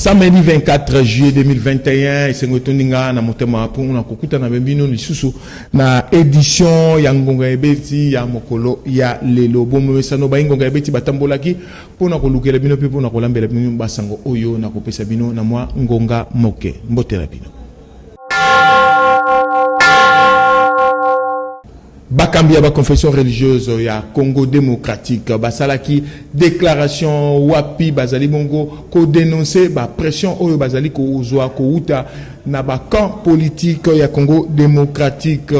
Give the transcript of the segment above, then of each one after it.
Samedi 24 juillet 2021, Sengotoninga na motema pona kokuta na bembino lisusu na édition ya ngonga ebeti ya mokolo ya lelo bomwesano ba ngonga ebeti batambolaki pona kolukela bino pe pona kolambela bino basango oyo na kopesa bino na mwa ngonga moke mbotela bino. Bakambia ba confession religieuse ya Congo démocratique basalaki déclaration wapi bazali bongo ko dénoncer ba pression oyo bazali ko uzwa ko uta na ba camp politique ya Congo démocratique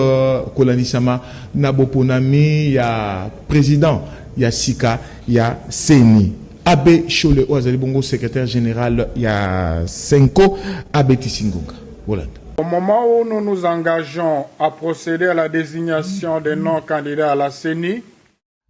kolanisama na boponami ya président ya Sika ya Seni Abe Chole ozali bongo secrétaire général ya Senko Abe Tisingonga voilà. Au moment où nous nous engageons à procéder à la désignation des non-candidats à la CENI,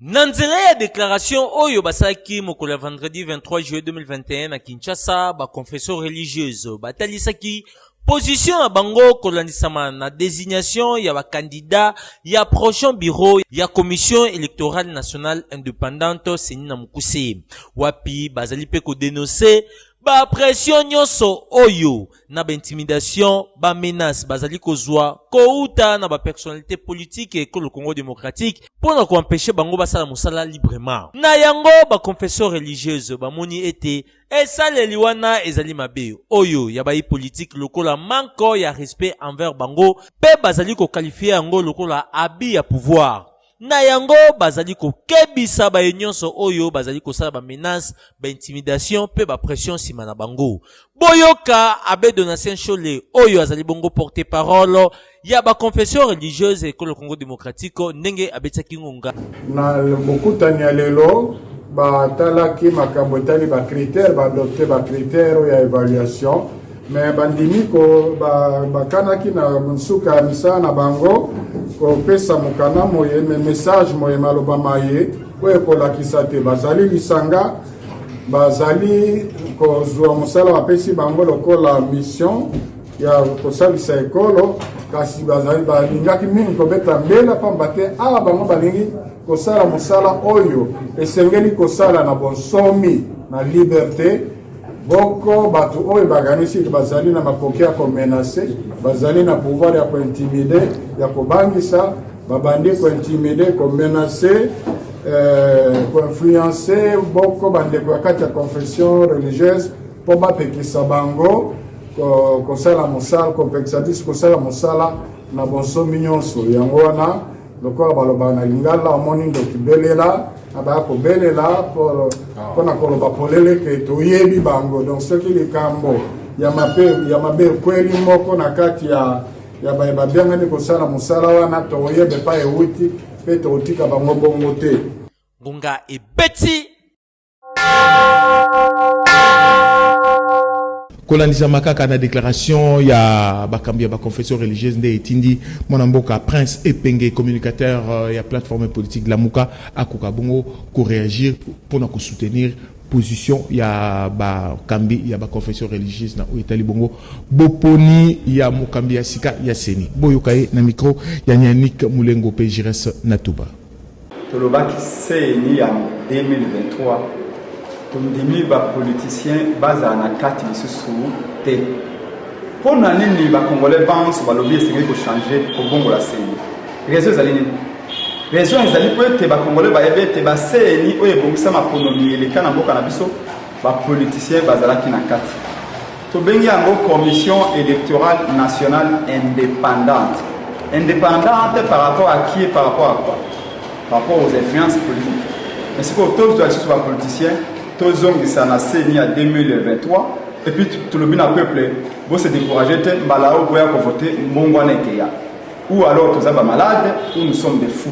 Nanzela ya déclaration oyo basaki mokolo vendredi 23 juillet 2021 à Kinshasa, ba confession religieuse batalisaki position à bango kolandisama na désignation ya ba candidat ya prochain bureau ya commission électorale nationale indépendante CENI na Mukuse. Wapi bazali pe ko dénoncer ba pression nyonso oyo na ba intimidation ba menace bazali kozwa kouta na ba personnalité politique et le Congo démocratique pour na ko empêcher bango basala musala librement na yango ba confession religieuse ba moni ete esaleli wana ezali mabe oyo ya ba politique lokola manko ya respect envers bango pe bazali ko qualifier yango lokola abi ya pouvoir na yango bazali ko kebisa ba nyonso oyo bazali ko sala ba menace ba intimidation pe ba pression sima na bango boyoka Abe Donatien Chole oyo azali bongo porter parole ya ba confession religieuse et le Congo démocratique ndenge abetaki ngonga na bokutani ya lelo batalaki makambo etali ba critère ba adopter ba critère ya évaluation mais bandimi ko bakanaki na nsuka misa na bango ko pesa mukana moye me message moye maloba maye oye kolakisa te bazali lisanga bazali ko zwa musala bapesi bango lokola mission ya kosalisa ekolo kasi bazali balingaki mingi kobeta mbela pamba te awa bango balingi kosala musala oyo esengeli kosala na bonsomi na liberté boko batu oyo baganisi bazali na makoki ya komenase bazali na pouvoir ya kointimide ya kobangisa babandi kointimide komenase koinfluencer boko bandeko ya kati ya confession religieuse po bapekisa bango kosala mosala kopekisa biso kosala mosala na bonsomi nyonso yango wana lokola baloba na lingala omoni ndokibelela abaya kobelela mpona koloba polele ke toyebi bango donc soki likambo ya mabe kweli moko na kati ya babiangani kosala mosala wana toyebe pa euti mpe totika bango bongo te ngonga ebeti kolandisa makaka na déclaration ya bakambi ya ba confession religieuse nde etindi mwana mboka Prince Epenge communicateur ya plateforme politique Lamuka akoka bongo ko réagir pour na ko soutenir position ya bakambi ya ba confession religieuse na etali bongo boponi ya mokambi ya Sika ya Seni boyokaye na micro ya Yannick Mulengo pe Jires Natuba tolobaki Seni ya 2023 tondimi ba politicien baza na kati lisusu te pona nini ba congolais banso balobi esengi ko changer ko bongo la Seni raison ezali nini raison ezali po ete ba congolais bayebe te ba Seni oyo ebongisa makonomi eleka na mboka na biso ba politicien bazalaki na kati tobengi yango commission électorale nationale indépendante par rapport à qui et par rapport à quoi par rapport aux influences politiques mais c'est que tous les politiciens tous ont dit na Seni à 2023 et puis tout le monde peuple vous se décourager te balao boya ko voter mbongwa nekeya ou alors tous aba malades ou nous sommes des fous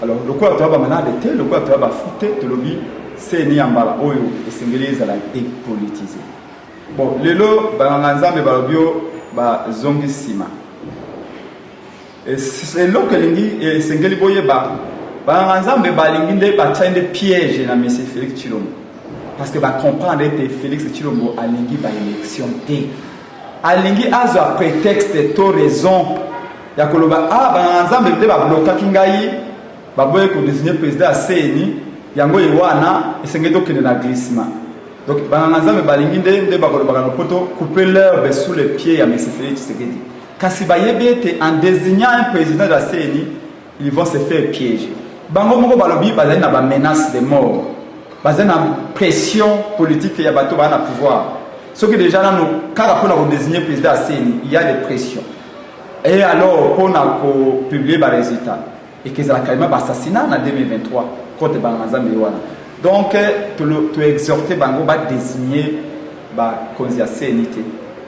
alors le quoi tu aba malade te le quoi tu aba fou te tout le monde Seni ambala oyo esengeli za la dépolitiser bon lelo banganzambe balobio ba zongi sima et c'est là que lingi esengeli boye banganzambe balingi nde ba tinde piège na monsieur Félix Tshilombo parce que va comprendre que Félix Tshilombo a lingi ba élection té alingi azo prétexte to raison ya koloba banzambe nde ba bloquer kingai ba boye ko désigner président à Seni yango yewana esengeli to kende na glissement Donc bananzambe balingi nde bakoloba na poto couper l'herbe sous les pieds à M. Félix Tshisekedi. Kasi bayebi ete en désignant un président de la CENI, ils vont se faire piéger. Bango moko balobi bazali na ba menace de mort. Bazali na pression politique ya bato ba na pouvoir. Ce qui déjà là nous kaka pona ko désigner président de la CENI, il y a des pressions. Et alors pona ko publier ba résultats et que ça carrément assassinat en 2023 contre bananzambe wana. Donc, tu exhortes Bango à désigner la CNI.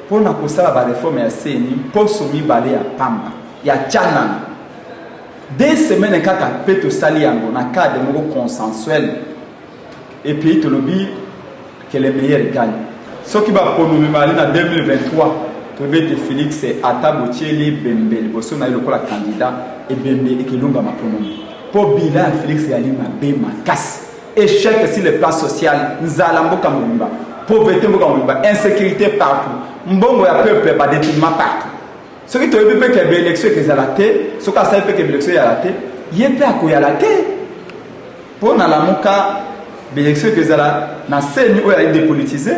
Pour la réforme de la CNI, pour soumettre balé à Pamba, il y a Tchanan. 2 semaines, il y a un sali en un cadre de consensuel. Et puis, tu le dis que les meilleurs gagnent. Ce qui va pour nous en 2023, tu veux que Félix Atabotieli Bembe, le bosso na le candidat, et Bembe et Kilunga Maponomi. Pour bilan, Félix Yalima Bema casse. Échec sur le plan social, Nzalambo Kamumba, pauvreté Kamumba, insécurité partout, Mbongo ya peuple par détournement partout. Ce qui te veut que l'élection est raté, ce qui a fait que l'élection est raté, il y a pas à raté. Pour la moka, l'élection est raté, na scène où elle est dépolitisée.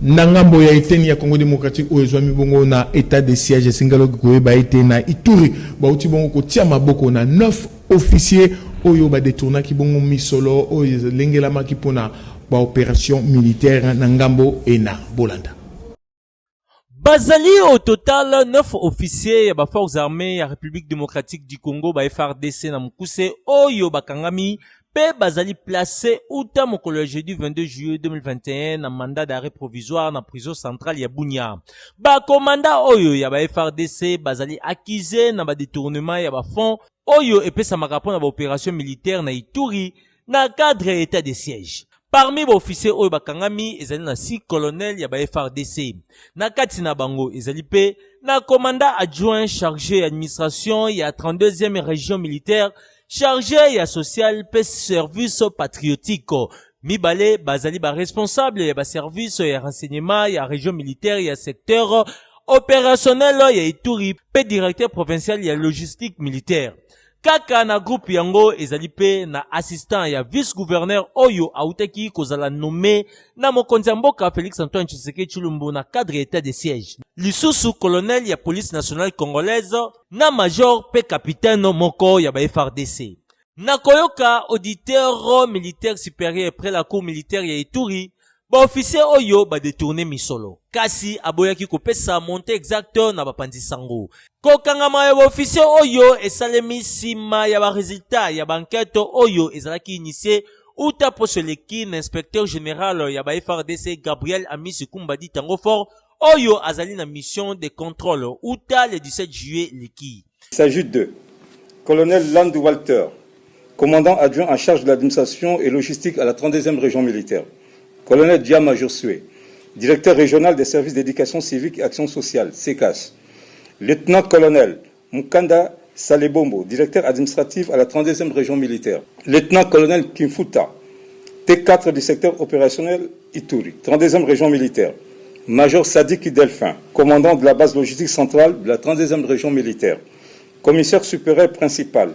Nangambo ya eteni ya Congo démocratique o ezwami bongo na état de siège singalo ko ba été na Ituri ba uti bongo ko tia maboko na 9 officiers oyo ba détourna ki bongo misolo o lengela maki pona ba opération militaire na ngambo ena Bolanda. Bazali au total 9 officiers ya ba forces armées ya République démocratique du Congo ba FARDC na mukuse oyo bakangami Pe bazali placé outa mokolo ya jeudi 22 juillet 2021 na mandat d'arrêt provisoire na prison centrale ya Bunia. Ba komanda oyo ya ba FARDC bazali accusé na ba détournement ya ba fonds oyo epesa makapo na ba opération militaire na Ituri na cadre état de siège. Parmi ba officiers oyo bakangami ezali na 6 colonels ya ba FARDC. Na kati na bango ezali pe na commandant adjoint chargé administration ya 32e région militaire chargé ya social pe service patriotique. Mibale bazali ba responsable ya ba service ya renseignement ya région militaire ya secteur opérationnel ya Ituri pe directeur provincial ya logistique militaire. Kaka na groupe yango ezali pe na assistant ya vice-gouverneur oyo autaki kozala nommé na mokonzi ya mboka Félix Antoine Tshisekedi Tshilombo na cadre état de siège. Lisusu colonel ya police nationale congolaise na major pe capitaine moko ya ba FARDC. Na koyoka auditeur militaire supérieur près la cour militaire ya Ituri, ba officier oyo ba détourné misolo. Kasi aboyaki kopesa monte exacteur na bapandi sango. Kokangama ya ba officier oyo esalemi sima ya ba résultat ya ba enquête oyo ezalaki initié uta posoleki na inspecteur général ya ba FARDC Gabriel Amisi Kumbadi Tango Fort oyo azali na mission de contrôle uta le 17 juillet leki. Il s'agit de colonel Landou Walter, commandant adjoint en charge de l'administration et logistique à la 32e région militaire. Colonel Diama Josué, directeur régional des services d'éducation civique et action sociale, CECAS. Lieutenant-colonel Mukanda Salebombo, directeur administratif à la 32e région militaire. Lieutenant-colonel Kimfuta, T4 du secteur opérationnel Ituri, 32e région militaire. Major Sadiki Delphin, commandant de la base logistique centrale de la 32e région militaire. Commissaire supérieur principal,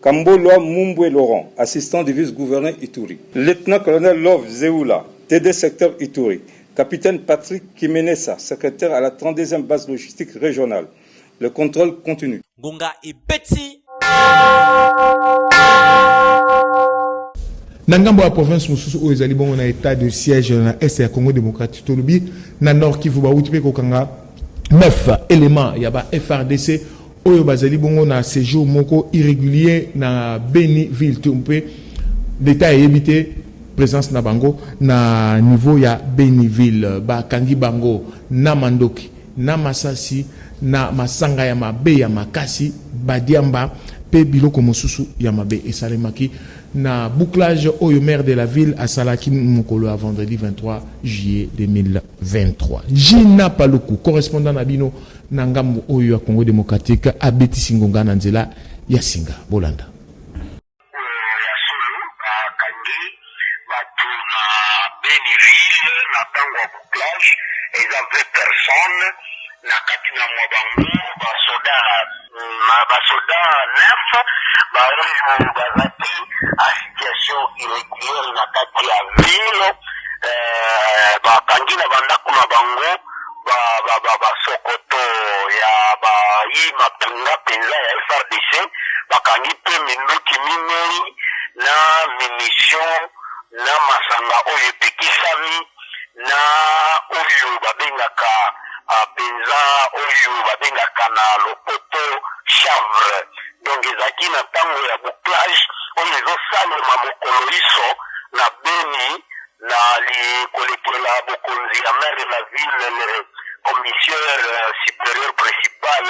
Kamboloa Mumbwe Laurent, assistant du vice-gouverneur Ituri. Lieutenant-colonel Love Zeoula, TD secteur Ituri. Capitaine Patrick Kimenesa, secrétaire à la 32e base logistique régionale. Le contrôle continue. Gonga et Betty. Nangambo la province mususu o ezali bongo na état de siège na est ya Congo démocratique tolobi na nord Kivu ba utipe kokanga 9 éléments ya ba FARDC oyo bazali bongo na séjour moko irrégulier na Beni ville tumpe d'état yebité présence na bango na niveau ya Beni ville ba kangi bango na Mandoki na Masasi na Masanga ya mabe ya Makasi badiamba pe biloko mosusu ya mabe esalemaki na bouclage oyo maire de la ville à Salaki mokolo à vendredi 23 juillet 2023. Gina Paluku, correspondant na bino na ngambo oyo ya Congo démocratique abeti singonga na nzela ya Singa Bolanda. Na kati na mwabangu basoda 9 baoyo bazaki a situation irrégulière na kati ya ville bakangi na bandako na bango basokoto ya bayi mapinga mpenza ya FRDC bakangi mpe minduki minei na munition na masanga oyo epekisami na oyo babengaka mpenza oyo babengaka na lopoto chavre. Donc ezalaki na ntango ya bouclage oyo ezosalema mokolo iso na Beni na likolekela bokonzi ya maire de la ville le commissaire supérieur principal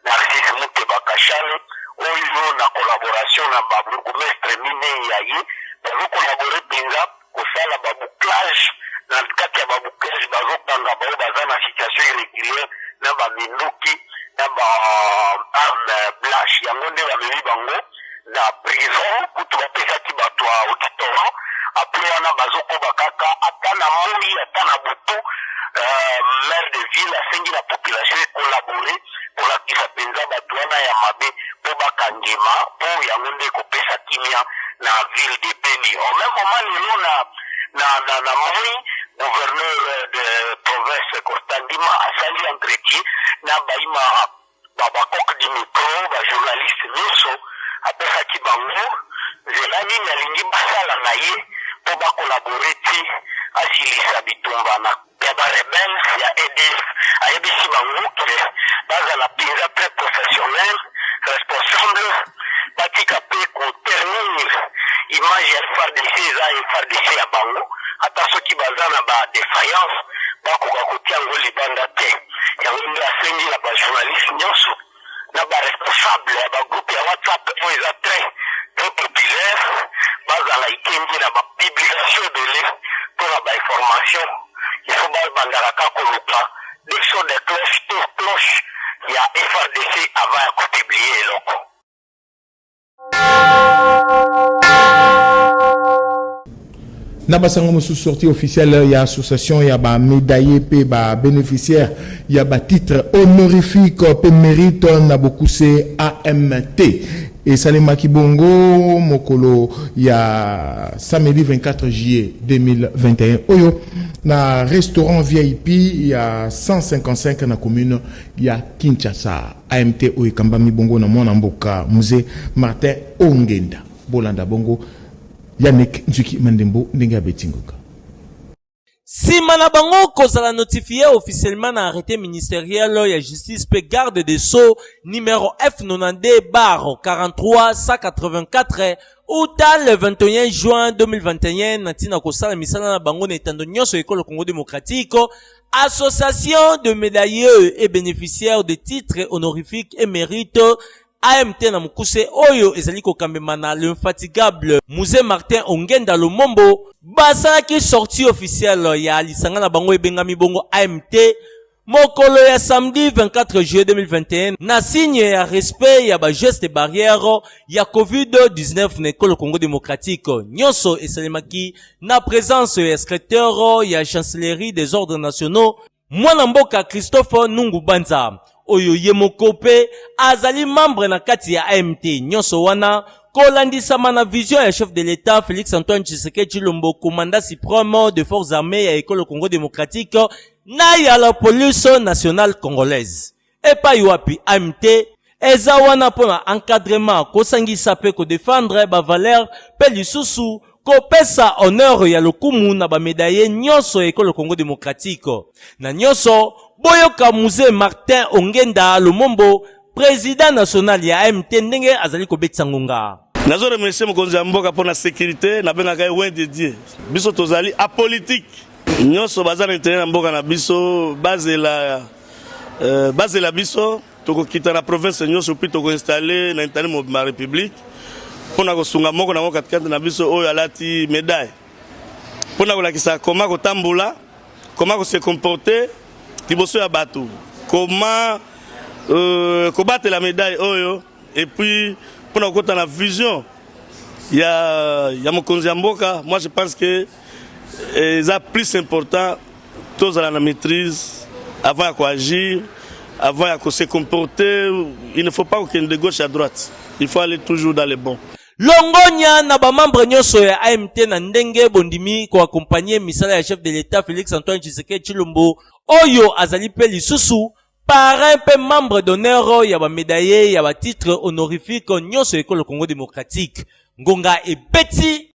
Narcisse Muteba Kachale oyo na collaboration na babourgmestre minei ya ye bazokolabore mpenza kosala babouclage na kati ya babouclage bazokanga bao baza na situation irrégulière na baminduki na baarme blanche yango nde bamemi bango na prison kutu bapesaki bato ya auditorat apres wana bazokoba kaka ata na moi ata na butu maire de ville asengi na population ekolabore kolakisa mpenza bato wana ya mabe mpo bakangema mpo yango nde kopesa kimia na ville de Beni. Au même moment lelo na moi gouverneur de province Kostandima asali entretien na baima babakoke di micro bajournaliste nyonso apesaki bango nzela nini alingi basala na ye mpo bakolabore ti asilisa bitumba na ya barebele ya EDF ayebisi bango ke bazala mpenza très professionnel responsable batika mpe koternir image ya FARDC eza FARDC ya bango ata soki baza na badéfaillance bakoka kotia yango libanda te yango nde asengi na bajournaliste nyonso na baresponsable ya bagroupe ya WhatsApp oyo eza très populaire bazala ikendi na bapublication dole mpo na bainformation ifo babandaka kaka koluka dikso de cloche to cloche ya FRDC avant ya kopublie eloko. Na basango mosusu sortie officielle ya association ya ba médaillé pe ba bénéficiaire ya ba titre honorifique pe mérite na bokuse AMT et Salema Kibongo mokolo ya samedi 24 juillet 2021 oyo na restaurant VIP ya 155 na commune ya Kinshasa. AMT oyo kambami bongo na mwana mboka musée Martin Ongenda bolanda bongo Yannick Nzuki Mandembo ndenge abetingoka. Sima na bango kozala notifié officiellement na arrêté ministériel ya justice pe garde des sceaux numéro F92/43-184 uta le 21 juin 2021 na tina kosala misala na bango na etando nyonso ekolo Congo démocratique association de médailleux et bénéficiaires de titres honorifiques et mérites AMT na mukuse oyo ezali kokambema na l'infatigable musée Martin Ongenda Lumombo basalaki sortie officielle ya lisanga na bango ebengami bongo AMT mokolo ya samedi 24 juillet 2021 na signe ya respect ya ba geste barrière ya COVID-19 na ekolo Congo démocratique nyonso esalemaki na présence ya secrétaire ya chancellerie des ordres nationaux mwana mboka Christophe Nungu Banza oyo yemoko pe azali membre na kati ya AMT nyonso wana kolandisama na vision ya chef de l'État Félix Antoine Tshisekedi Tshilombo commandant suprême de forces armées ya ekolo Congo démocratique na ya la police nationale congolaise epai wapi AMT eza wana pona encadrement kosangisa pe ko défendre ba valeur pe lisusu kopesa honneur ya lokumu na ba médaillé nyonso ekolo Congo démocratique na nyonso boyoka musée Martin Ongenda Lumombo président national ya AMT ndenge azali kobetisa ngonga. Nazo remercier mokonzi ya mboka pona sécurité na benga kai loin de Dieu. Biso tozali apolitique. Nyonso baza na intérêt na mboka na biso base la biso toko kita na province nyonso puis toko installer na intérêt mo ma république. Pona ko sunga moko na moko katikati na biso oyo alati médaille. Pona ko lakisa koma ko tambola, koma ko se comporter liboso ya bato. Comment combattre la médaille oyo et puis pour nous côté la vision il y a mokonzi mboka. Moi je pense que c'est plus important tous à la maîtrise avant d'agir, avant de se comporter. Il ne faut pas qu'on de gauche à droite. Il faut aller toujours dans les bons. Longonya na ba membre nyonso ya AMT na ndenge bondimi ko accompagner misala ya chef de l'État Félix Antoine Tshisekedi Tshilombo oyo azali pe lisusu parrain pe membre d'honneur ya ba médaillé ya ba titre honorifique nyonso ekolo Congo démocratique ngonga ebeti.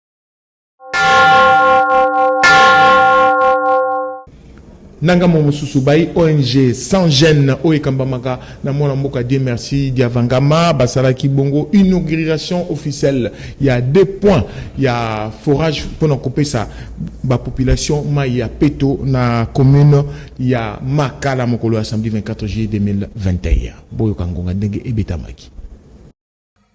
Nanga momususu bai ONG sans gêne o ekambamaka na mona mboka Dieu merci Diavangama basalaki bongo inauguration officielle. Il y a 2 points, il y a forage pour couper ça ba population ma ya Peto na commune il y a Makala mokolo ya samedi 24 juillet 2021 boyo kangonga ndenge ebetamaki.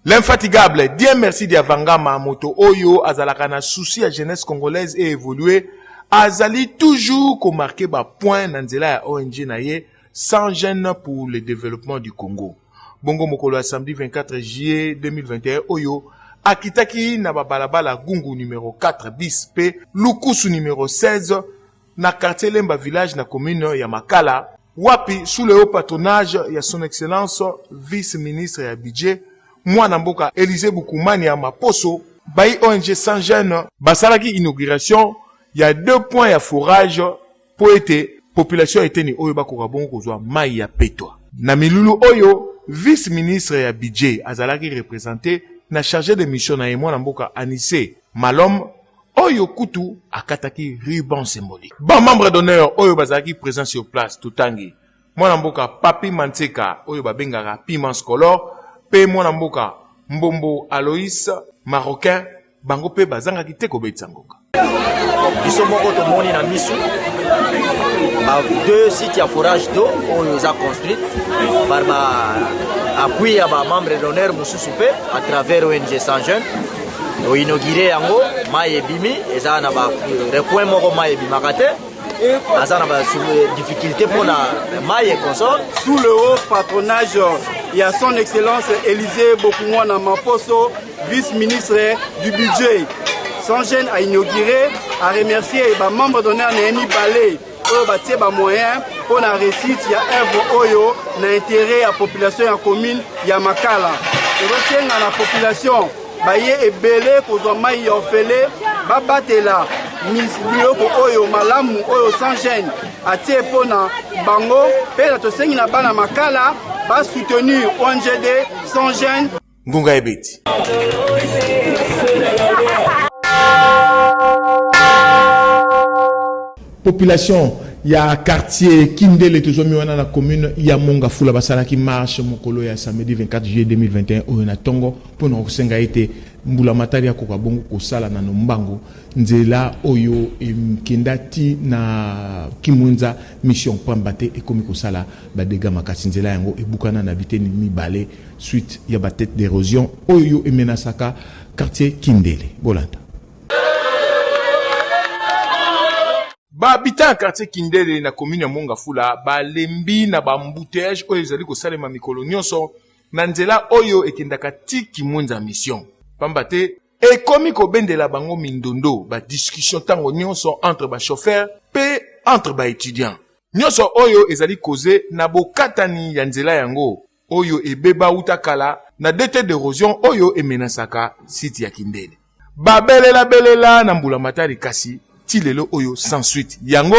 L'infatigable Dieu merci Diavangama moto oyo azalaka na souci à jeunesse congolaise et évoluer azali toujours ko marqué ba point na nzela ya ONG na ye sans gêne pour le développement du Congo. Bongo mokolo ya samedi 24 juillet 2021 oyo akitaki na balabala Gungu numéro 4 bis P Lukusu numéro 16 na quartier Lemba village na commune ya Makala wapi sous le haut patronage ya son excellence vice-ministre ya budget mwana mboka Élisée Bukumani ya Maposo bai ONG sans gêne basalaki inauguration. Il y a 2 points à forage pour être population eteni oyo bakoka bongo kozwa mai ya petwa. Na milulu oyo vice-ministre ya budget azalaki représenté na chargé de mission na mwana mboka Anissé Malom oyo kutu akataki ruban symbolique. Ba membre d'honneur oyo bazalaki présent sur place tutangi. Mwana mboka Papi Mantseka oyo babengaka Piments Color pe mwana mboka Mbombo Aloïs Marocain bango pe bazangaki te kobetisa ngoka. Biso moko tomoni na misu ba 2 sites à forage d'eau oyo za construit par ba appui ya ba membre d'honneur mususu pe à travers ONG sans jeunes o inauguré yango mai ebimi eza na ba recoin moko mai ebimaka te aza na ba difficulté pour la mai et consort sous le haut patronage il y a son excellence Élisée Bukumani Maposo vice-ministre du budget. Sans gêne à inaugurer, à remercier les membres d'honneur Néni Balé, qui ont moyens pour la réussite, il y a un oyo, l'intérêt à la population et à la commune, il y a Makala. Je retiens à la population, baye et belé, pour les mailles orphelés, babatela, miloko oyo, malamu oyo sans gêne, à Tiepona, Bango, et la Toseng na bana Makala, va soutenir ONGD sans gêne. Ngunga ebeti. Population ya quartier Kindele tozomi wana na commune ya Monga Fula basalaki marche mokolo ya samedi 24 juillet 2021 oyo na tongo pona kosenga ete mbula matari ya kokabongo kosala na nombango nzela oyo kendati na Kimwenza mission pambate ekomi kosala badega makasi nzela yango ebukana na biteni mibale suite ya ba tête d'érosion oyo emenasaka quartier Kindele bolanda. Ba habitant quartier Kindele na commune ya Monga Fula ba lembi na ba embouteillage oyo ezali kosalema mikolo nyonso na nzela oyo ekendaka ti Kimwenza mission pambate ekomi kobendela bango mindondo ba discussion tango nyonso entre ba chauffeur pe entre ba étudiant nyonso oyo ezali causer na bokatani ya nzela yango oyo ebeba utakala na dete d'érosion oyo emenasaka site ya Kindele ba belela na mbula matari kasi tilelo oyo sans suite yango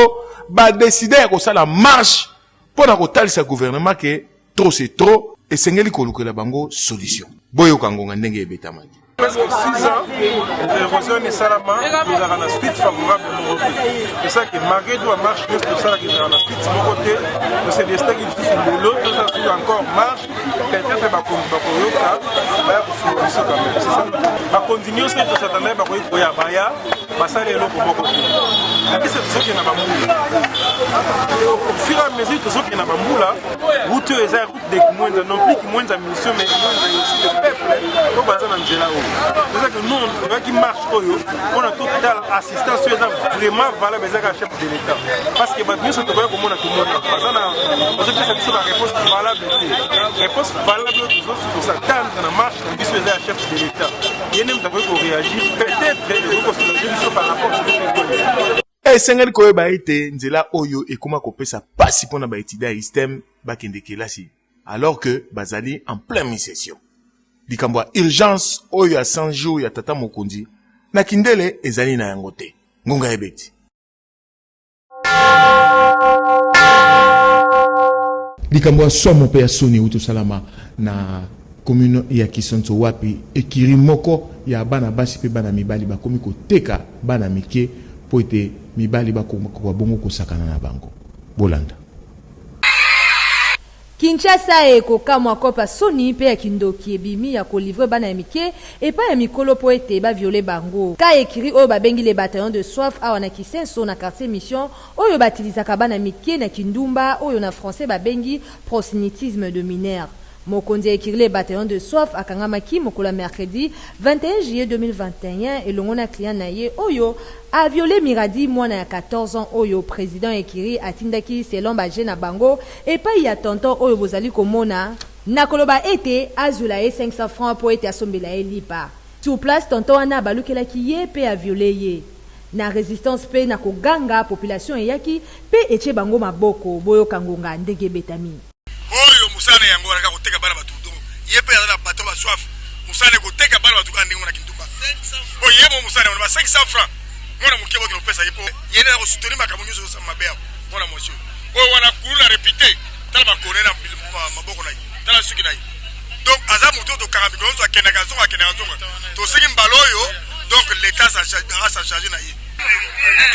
ba décider ya kosala marche pona kotalisa gouvernement ke trop c'est trop esengeli kolukela bango solution boyo kangonga ndenge ebetamaki. Presque 6 ans, l'érosion est salama, nous avons la suite favorable de mon côté. C'est ça que malgré tout, la marche, nous avons la suite de mon côté. Nous sommes des stacks qui sont sur l'eau, nous avons encore marche. Quelqu'un fait ma conduite, c'est ça. Ma continuer, c'est que ça t'en est, ma conduite, il y a Baya, ma salle est l'eau pour mon côté. La question, c'est ce qui est dans ma moule. Au fur et à mesure que ce qui est dans ma moule, route est la route des Kimwenza, non plus Kimwenza mission, mais aussi le peuple, au bassin d'Angela. C'est-à-dire que nous, on qui marche, on a totale assistance vraiment valable avec le chef de l'État. Parce que nous sommes comme on a tout le monde. Parce que la réponse valable, réponse valable pour ça. Quand on marche, on dit que c'est le chef de l'État. Il y a même des gens qui réagissent. Peut-être que nous par rapport à ce que esengeli koyeba ete nzela oyo ekoma kopesa pasi mpona baétudia ya istem bakende kelasi alors que bazali en pleine mi-session. likambo ya urgence oyo ya 100 jours ya tata mokonzi na kindele ezali na yango te. Ngonga ebeti likambo ya somo mpe ya soni uto salama na commune ya Kisonso wapi ekiri moko ya bana basi pe bana mibali bakomi koteka bana mike po ete mibali bakoma bongo kosakana na bango. Bolanda Kinshasa ekokamwa kopa soni pe ya kindoki ebimi ya kolivre bana ya mike epa ya mikolo po ete ba viole bango. Ka ekiri oyo babengi le bataillon de soif awa na Kisenso na quartier mission oyo batilisaka bana mike na kindumba oyo na français babengi prosélytisme de mineurs. Mokonzi ekiri le bataillon de soif akangamaki mokolo mercredi 21 juillet 2021 elongo na client na ye oyo a violé Miradi mwana ya 14 ans oyo président ekiri atindaki selon baje na bango epai ya tonton oyo bozali komona na koloba ete azula ye 500 francs po ete asombela ye lipa. Sur place tonton wana balukelaki ye pe a violé ye. Na résistance pe na koganga population eyaki pe eche bango maboko boyo kangonga ndenge betami. Oyo musane yango raka koteka bana batu yepe ya bato ba soif musane koteka bana batu kandi ngona kintumba 500 oyo yebo musane ba 500 francs ngona mukebo kilo pesa yepo yene na kosutoni makamunyozo sa mabea ngona monsieur oyo wana kula répéter tala ba konena maboko na tala suki na donc aza moto to karambi konzo akena kazonga to sigi mbaloyo donc l'état ça charger na ye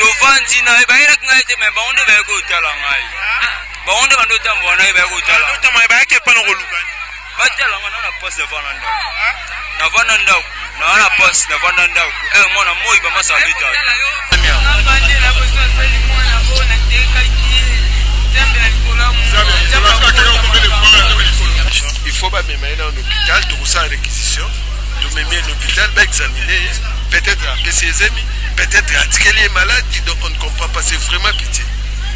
to vanzi na ba ira ngaite me ba onde ba ko tala ngai ba onde ba ndo tambo na ba ko tala to ma ba ke pano ko luka batela ngana na poste vananda na vananda na poste na vananda mwana moi ba masalita na bande na boso seli mwana bona teka ki tembe alikola mu il faut pas me mettre dans l'hôpital to ça réquisition to me mettre dans l'hôpital ba examiner peut-être que ses amis peut-être qu'elle est malade donc on ne comprend pas, c'est vraiment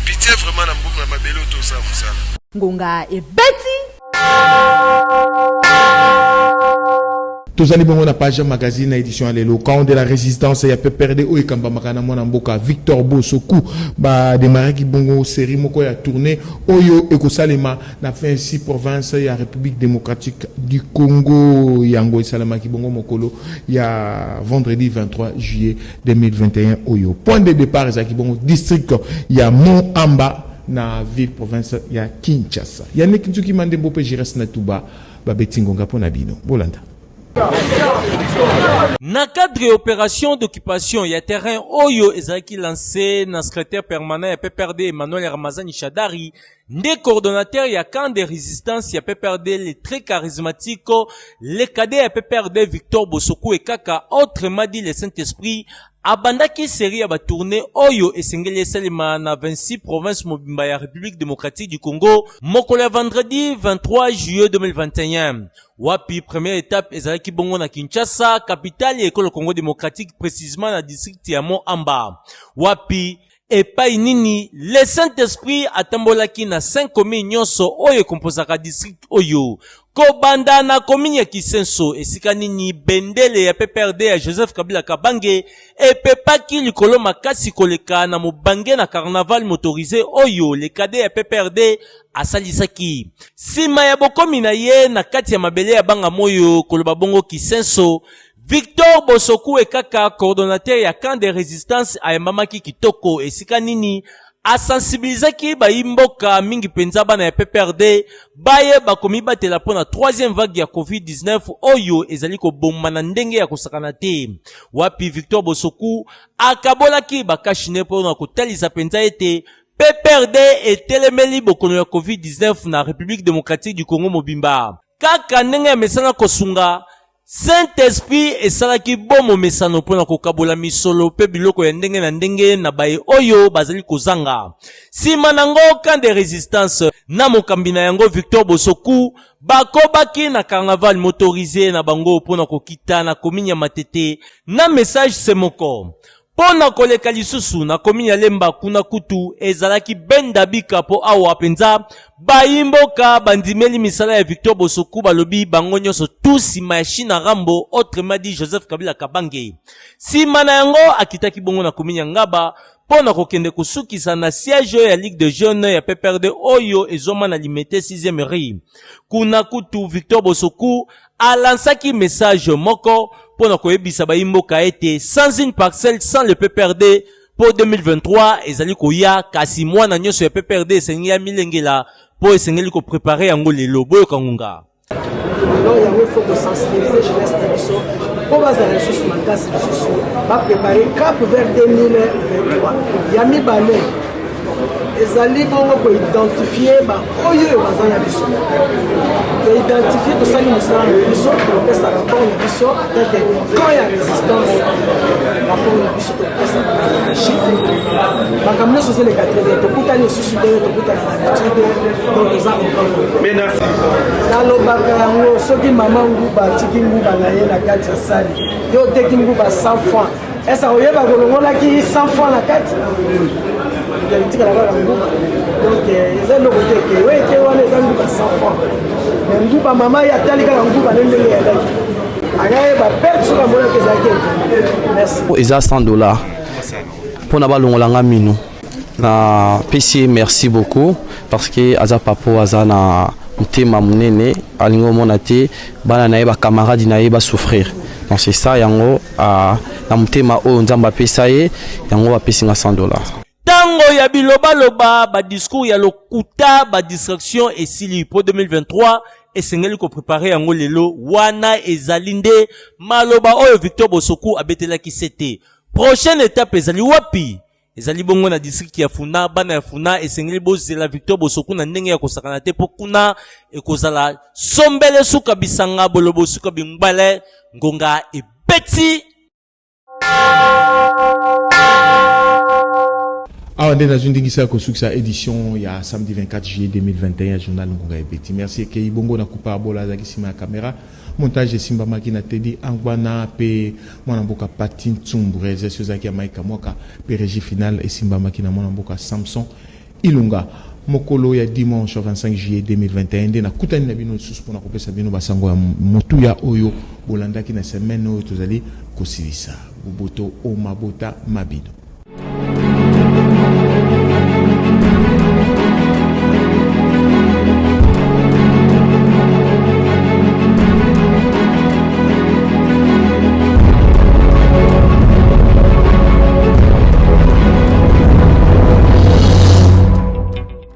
pitié vraiment na mbumu na mabelo to ça musala ngonga ebeti tozali bongo na page magazine na édition lelo camp de la résistance ya PPRD o ekamba makana mwana mboka Victor Bosoku ba démarrer ki bongo série moko ya tournée oyo ekosalema na fin 6 province ya République démocratique du Congo yango esalama ki bongo mokolo ya vendredi 23 juillet 2021 oyo point de départ za ki bongo district ya Mont-Amba na ville province ya Kinshasa Yannick Nzuki Mandembo pe Jires na Tuba ba betingonga pona bino Bolanda. Na cadre opération d'occupation ya terrain oyo ezaki lancé na secrétaire permanent ya PPRD Emmanuel Ramazani Shadari nde coordonnateur ya camp de résistance ya PPRD le très charismatique le cadet ya PPRD Victor Bosoku et Kaka autrement dit le Saint-Esprit abandaki série ya tournée oyo esengeli esalema na 26 provinces mobimba ya République démocratique du Congo mokolo ya vendredi 23 juillet 2021 wapi première étape ezalaki bongo na Kinshasa capitale ya ekolo Congo démocratique précisément na district ya Mont-Amba wapi epai nini le Saint-Esprit atambolaki na 5 communes nyonso oyo komposaka district oyo kobanda na commune ya Kisenso esika nini bendele ya PPRD ya Joseph Kabila Kabange epepaki likolo makasi koleka na mobange na carnaval motorisé oyo le cadet ya PPRD asalisaki sima ya bokomi na ye na kati ya mabele ya banga moyo koloba bongo Kisenso Victor Bosoku et Kaka coordonnateur ya camp de résistance ayambamaki kitoko esika nini asensibilizaki baimboka mingi penza bana ya PPRD baye bakomi batela pona 3e vague ya COVID-19 oyo ezali koboma na ndenge ya kosakana te wapi Victor Bosoku akabolaki bakashine pona kotalisa penza ete PPRD etelemeli bokono ya COVID-19 na République démocratique du Congo mobimba kaka ndenge ya mesana kosunga Saint-Esprit esalaki bomo mesano pona kokabola misolo pe biloko ya ndenge na ndenge na baye oyo bazali kozanga sima nango camp de résistance na mokambi na yango Victor Bosoku bakobaki na carnaval motorisé na bango pona kokita na commune ya Matete na message semoko pona koleka lisusu na commune ya Lemba kuna kutu ezalaki bendabika po awa penza baimboka bandimeli misala ya Victor Bosoku balobi bango nyonso tout sima ya China Rambo autrement dit Joseph Kabila Kabange sima na yango akitaki bongo na commune ya Ngaba pona kokende kusukisa na siège ya Ligue de Jeunes ya PPRD oyo ezoma na limité 6e rue kuna kutu Victor Bosoku alansaki message moko pour na koyebisa baimboka ete sans une parcelle sans le PPRD pour 2023 ezali koya kasi mwana nyonso ya PPRD esengi ya milengela po esengeli ko préparer yango lelo boyo kangunga. Donc il faut sensibiliser jeunesse na biso po bazala lisusu makasi lisusu ba préparer cap vers 2023 ya mibale ezali bongo ko identifier ba oyo bazala biso ko identifier tosali mosala na biso kopesa rapport na biso atete quand ya résistance rapport na biso kopesa chiffre makambo nyonso c'est le 80 tokutani lisusu ndenge tokutani na habitude donc eza comprendre nalobaka yango soki mama nguba atiki nguba na ye na kati ya sali yo oteki nguba 100 francs esa oyeba kolongolaki 100 francs na kati donc eza eloko te ke weke wana eza nguba 100 francs me nguba mama ye atali kaka nguba ne ndenge yalaki akayeba perte soki amonaki ezalaki merci eza $100 mpona balongolanga mino na pesi merci beaucoup parce que aza papo aza na mutema munene alingi omona te bana na ye bacamarade na ye basouffrir donc c'est ça yango na mutema oyo nzambe apesa ye yango bapesinga $100. Tango ya bilobaloba ba discours ya lokuta ba distraction esili pour 2023 esengeli ko préparer yango lelo wana ezalinde maloba oyo Victor Bosoku abetelaki sete prochaine étape ezali wapi ezali bongo na district ya Funa bana ya Funa esengeli bozela Victor Bosoku na ndenge ya kosakana te pokuna ekozala sombele suka bisanga bolobo suka bingbale ngonga ebeti. Ah, on est dans une édition édition il y a samedi 24 juillet 2021 journal Ngonga Ebeti. Merci Kei Bongo na kupa bola zaki sima caméra montage de Simba Makina Teddy Angwana pe mwana mboka Patine Tsumbu réalisation zaki Maika Moka pe régie finale et Simba Makina mwana mboka Samson Ilunga mokolo ya dimanche 25 juillet 2021 ndena kutani na bino susu pona kopesa bino basango ya motu ya oyo bolanda ki na semaine oyo tozali kosilisa buboto o mabota mabido.